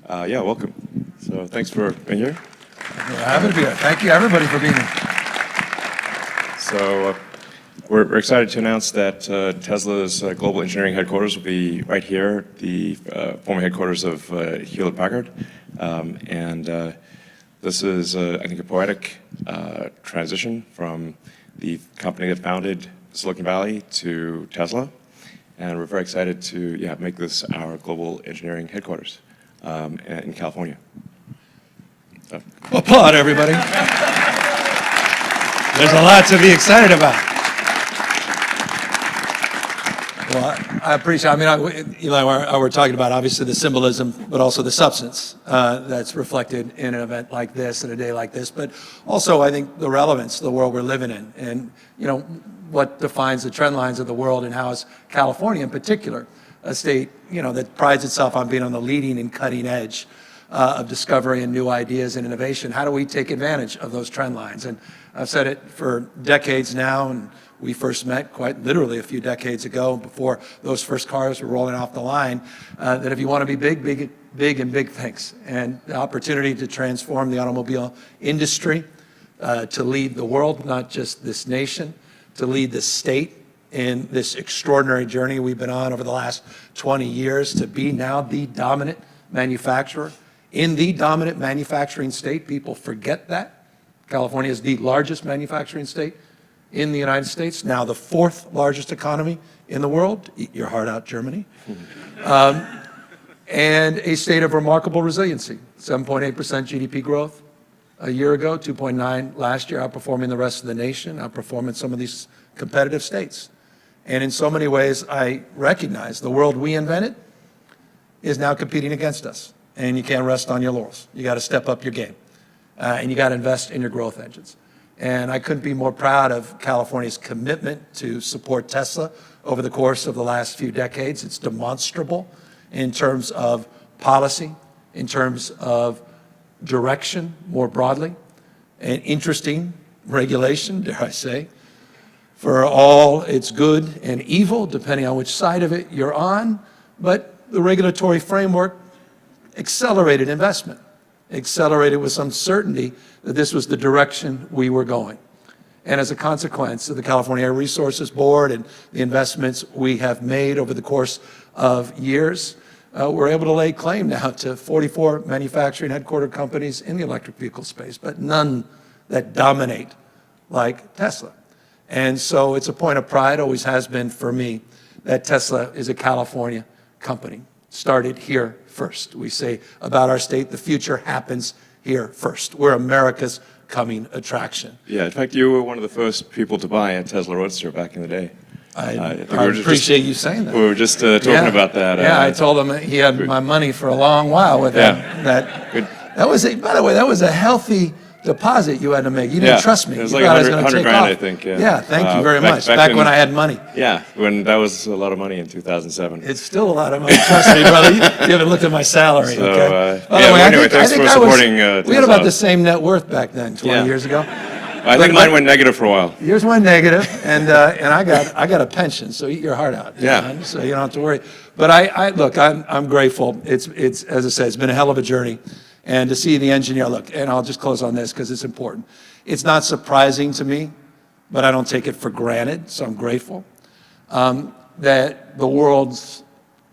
Yeah, welcome. So thanks for being here. We're happy to be here. Thank you, everybody, for being here. So we're excited to announce that Tesla's global engineering headquarters will be right here, the former headquarters of Hewlett-Packard. This is, I think, a poetic transition from the company that founded Silicon Valley to Tesla. And we're very excited to make this our global engineering headquarters in California. So. Applaud, everybody. There's a lot to be excited about. Well, I appreciate it. I mean, Eli, we're talking about obviously the symbolism, but also the substance that's reflected in an event like this, in a day like this. But also, I think the relevance of the world we're living in, and what defines the trend lines of the world, and how is California in particular a state that prides itself on being on the leading and cutting edge of discovery and new ideas and innovation. How do we take advantage of those trend lines? And I've said it for decades now, and we first met quite literally a few decades ago, before those first cars were rolling off the line, that if you want to be big and big things, and the opportunity to transform the automobile industry, to lead the world, not just this nation, to lead the state in this extraordinary journey we've been on over the last 20 years, to be now the dominant manufacturer in the dominant manufacturing state. People forget that. California is the largest manufacturing state in the United States, now the fourth largest economy in the world. Eat your heart out, Germany. And a state of remarkable resiliency. 7.8% GDP growth a year ago, 2.9 last year, outperforming the rest of the nation, outperforming some of these competitive states. And in so many ways, I recognize the world we invented is now competing against us. And you can't rest on your laurels. You got to step up your game. And you got to invest in your growth engines. And I couldn't be more proud of California's commitment to support Tesla over the course of the last few decades. It's demonstrable in terms of policy, in terms of direction more broadly, and interesting regulation, dare I say, for all its good and evil, depending on which side of it you're on. But the regulatory framework accelerated investment, accelerated with some certainty that this was the direction we were going. And as a consequence of the California Air Resources Board and the investments we have made over the course of years, we're able to lay claim now to 44 manufacturing headquartered companies in the electric vehicle space, but none that dominate like Tesla. And so it's a point of pride, always has been for me, that Tesla is a California company. Started here first. We say about our state, the future happens here first. We're America's coming attraction. Yeah, in fact, you were one of the first people to buy a Tesla Roadster back in the day. I appreciate you saying that. We were just talking about that. Yeah, I told him he had my money for a long while with that. That was by the way, that was a healthy deposit you had to make. You didn't trust me. It was you like thought I was going to $100 take grand, off. I think. Yeah, thank you very much. Back when I had money. Yeah, when that was a lot of money in 2007. It's still a lot of money. Trust me, brother. You haven't looked at my salary. So, okay. By the way, anyway, thanks for supporting. We had about the same net worth back then, 20 years ago. I think mine went negative for a while. Yours went negative, and I got a pension, so eat your heart out. Yeah. So you don't have to worry. But look, I'm grateful. It's as I said, it's been a hell of a journey, and to see the engineer look. And I'll just close on this because it's important. It's not surprising to me, but I don't take it for granted. So I'm grateful that the world's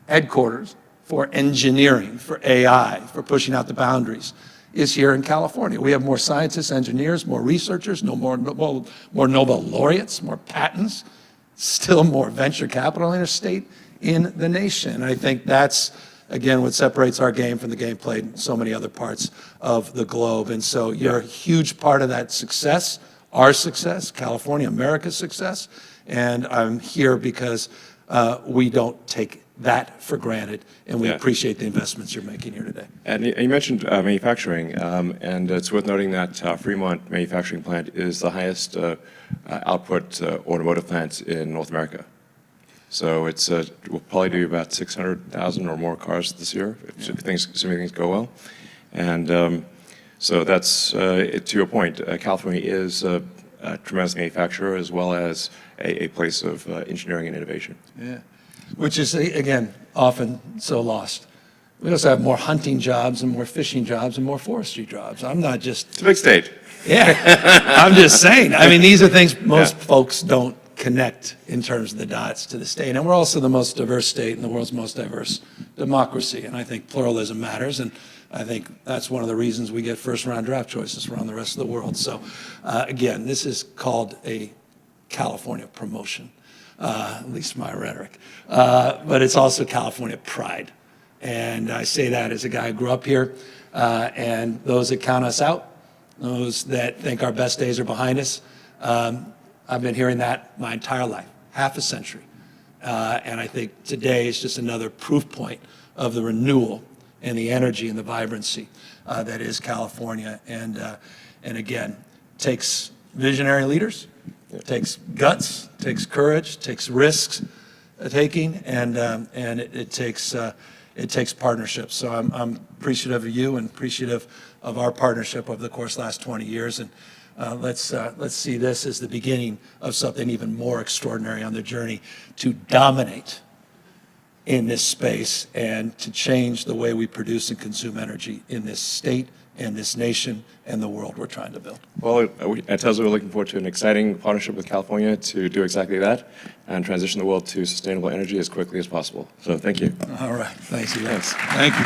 headquarters for engineering, for AI, for pushing out the boundaries, is here in California. We have more scientists, engineers, more researchers, more Nobel laureates, more patents, still more venture capital in a state in the nation. And I think that's, again, what separates our game from the game played in so many other parts of the globe. And so you're a huge part of that success, our success, California, America's success. And I'm here because we don't take that for granted, and we appreciate the investments you're making here today. And you mentioned manufacturing, and it's worth noting that Fremont manufacturing plant is the highest output automotive plant in North America. So it's we'll probably do about 600,000 or more cars this year, assuming things go well. And so that's, to your point, California is a tremendous manufacturer as well as a place of engineering and innovation. Yeah. Which is, again, often so lost. We also have more hunting jobs and more fishing jobs and more forestry jobs. I'm not just, It's a big state. yeah, I'm just saying. I mean, these are things most folks don't connect in terms of the dots to the state. And we're also the most diverse state in the world's most diverse democracy. And I think pluralism matters. And I think that's one of the reasons we get first-round draft choices around the rest of the world. So, again, this is called a California promotion, at least my rhetoric. But it's also California pride. And I say that as a guy who grew up here. And those that count us out, those that think our best days are behind us, I've been hearing that my entire life, half a century. And I think today is just another proof point of the renewal and the energy and the vibrancy that is California. And again, takes visionary leaders, takes guts, takes courage, takes risks taking, and it takes partnerships. So I'm appreciative of you and appreciative of our partnership over the course of the last 20 years. And let's see this as the beginning of something even more extraordinary on the journey to dominate in this space and to change the way we produce and consume energy in this state and this nation and the world we're trying to build. Well, at Tesla, we're looking forward to an exciting partnership with California to do exactly that and transition the world to sustainable energy as quickly as possible. So thank you. All right. Thanks, Elon. Thanks. Thank you.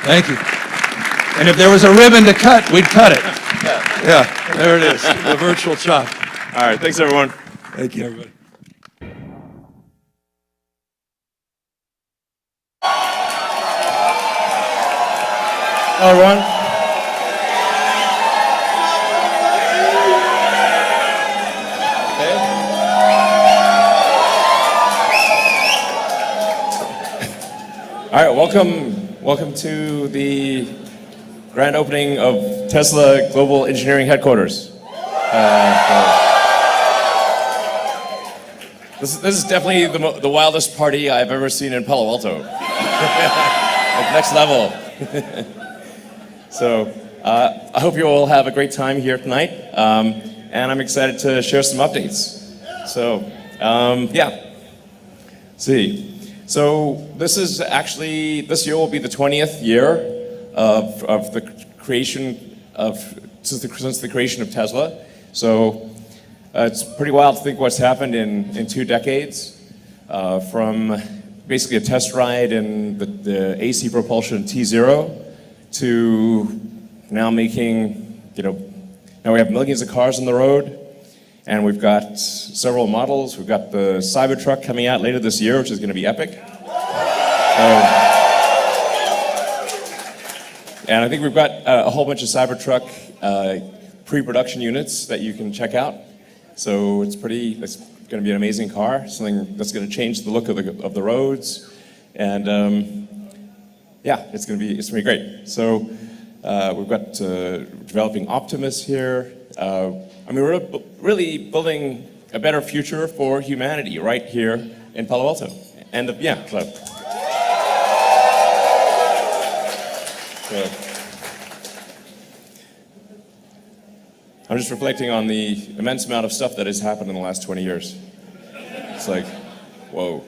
Thank you. And if there was a ribbon to cut, we'd cut it. Yeah, there it is, the virtual chop. All right. Thanks, everyone. Thank you, everybody. Hello, everyone. All right, welcome to the grand opening of Tesla Global Engineering Headquarters. This is definitely the wildest party I've ever seen in Palo Alto. Like next level. So I hope you all have a great time here tonight, and I'm excited to share some updates. So yeah, see. So this year will be the 20th year of the creation since the creation of Tesla. So it's pretty wild to think what's happened in 2 decades, from basically a test ride in the AC propulsion T0 to now making, now we have millions of cars on the road. And we've got several models. We've got the Cybertruck coming out later this year, which is going to be epic. And I think we've got a whole bunch of Cybertruck pre-production units that you can check out. So it's going to be an amazing car, something that's going to change the look of the roads. And yeah, it's going to be great. So we've got developing Optimus here. I mean, we're really building a better future for humanity right here in Palo Alto. And yeah, so I'm just reflecting on the immense amount of stuff that has happened in the last 20 years. It's like, whoa.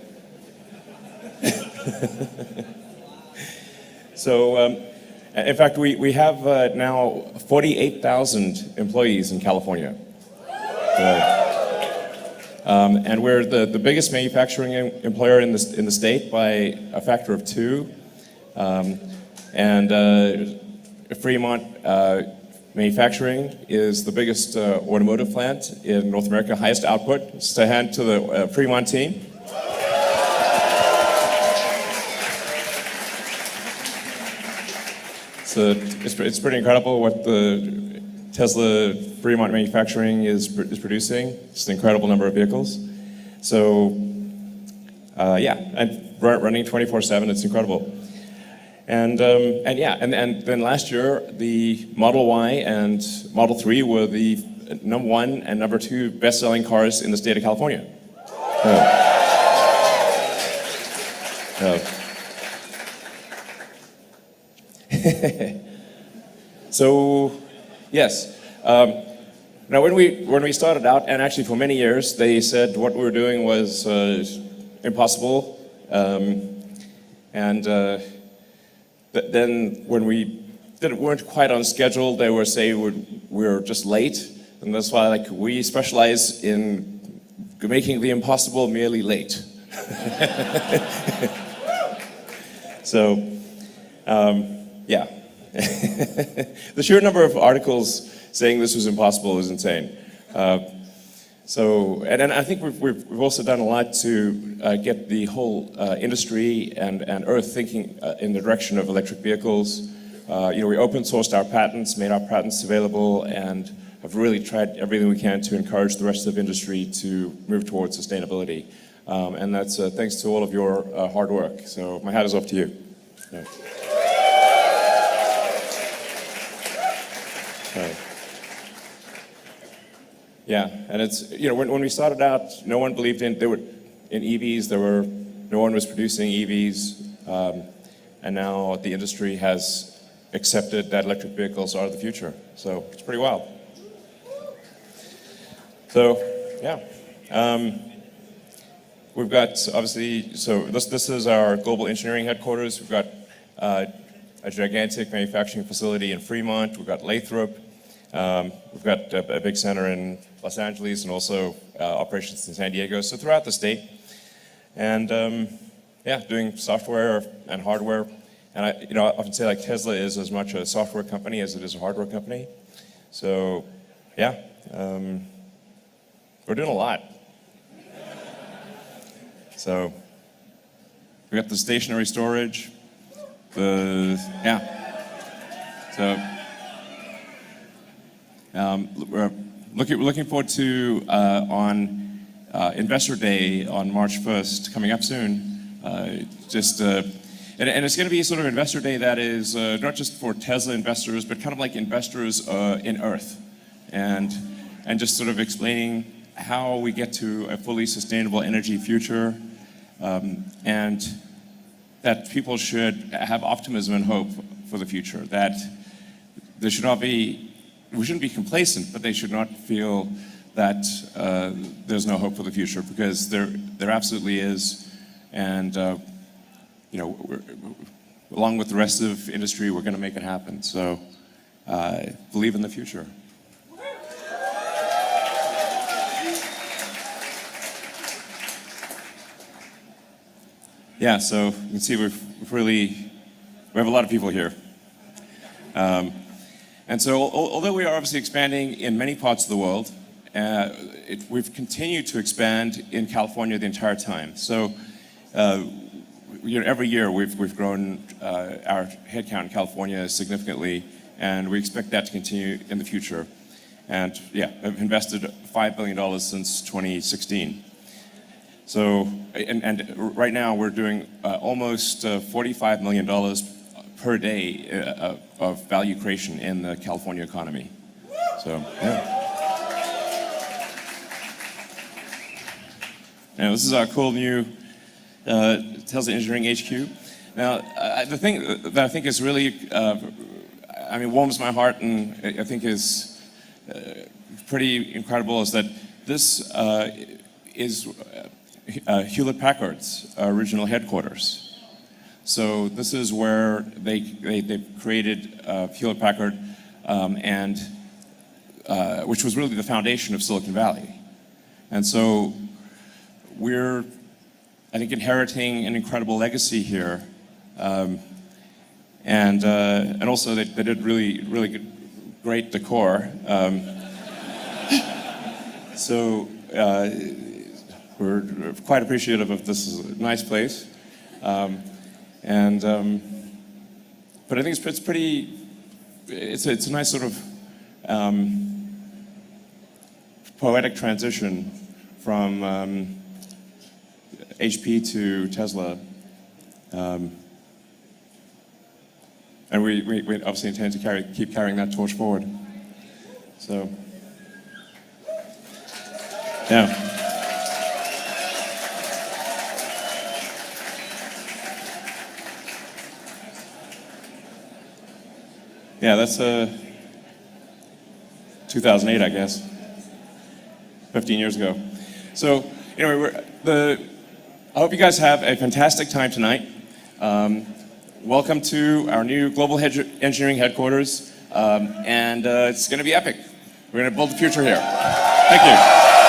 So, in fact, we have now 48,000 employees in California. And we're the biggest manufacturing employer in the state by a factor of 2. And Fremont Manufacturing is the biggest automotive plant in North America, highest output. Just a hand to the Fremont team. So it's pretty incredible what the Tesla Fremont Manufacturing is producing. It's an incredible number of vehicles. So yeah, and running 24/7. It's incredible. And yeah, and then last year the Model Y and Model 3 were the number 1 and number 2 best-selling cars in the state of California. So, yes. Now, when we started out, and actually for many years, they said what we were doing was impossible, and then when we weren't quite on schedule, they were saying we're just late. And that's why we specialize in making the impossible merely late. So, yeah. The sheer number of articles saying this was impossible is insane. And I think we've also done a lot to get the whole industry and Earth thinking in the direction of electric vehicles. We open sourced our patents, made our patents available, and have really tried everything we can to encourage the rest of industry to move towards sustainability. And that's thanks to all of your hard work. So my hat is off to you. Yeah. Yeah, and it's, when we started out, no one believed in EVs. No one was producing EVs, and now the industry has accepted that electric vehicles are the future. So it's pretty wild. So, yeah. We've got, obviously, so this is our global engineering headquarters. We've got a gigantic manufacturing facility in Fremont. We've got Lathrop. We've got a big center in Los Angeles and also operations in San Diego. So throughout the state. And doing software and hardware. And I often say Tesla is as much a software company as it is a hardware company. So, yeah, we're doing a lot. So, we got the stationary storage, we're looking forward to on Investor Day on March 1st, coming up soon. And it's going to be sort of Investor Day that is not just for Tesla investors, but kind of like investors in Earth, and just sort of explaining how we get to a fully sustainable energy future. And that people should have optimism and hope for the future. That we shouldn't be complacent, but they should not feel that there's no hope for the future, because there absolutely is. And along with the rest of industry, we're going to make it happen. So believe in the future. Yeah, so you can see we have a lot of people here. And so although we are obviously expanding in many parts of the world, we've continued to expand in California the entire time. So every year we've grown our headcount in California significantly, and we expect that to continue in the future. And yeah, I've invested $5 billion since 2016. So, and right now we're doing almost $45 million per day of value creation in the California economy. So, yeah. Now, this is our cool new Tesla Engineering HQ. Now, the thing that I think is really, warms my heart and I think is pretty incredible is that this is Hewlett-Packard's original headquarters. So this is where they created Hewlett-Packard, and which was really the foundation of Silicon Valley. And so we're, I think, inheriting an incredible legacy here, and also they did really good, great decor. So. We're quite appreciative of this. Is a nice place, but I think it's pretty. It's a nice sort of poetic transition from HP to Tesla, and we obviously intend to keep carrying that torch forward. So, yeah. Yeah, that's 2008, I guess, 15 years ago. So anyway, I hope you guys have a fantastic time tonight. welcome to our new global engineering headquarters, and it's going to be epic. We're going to build the future here. Thank you.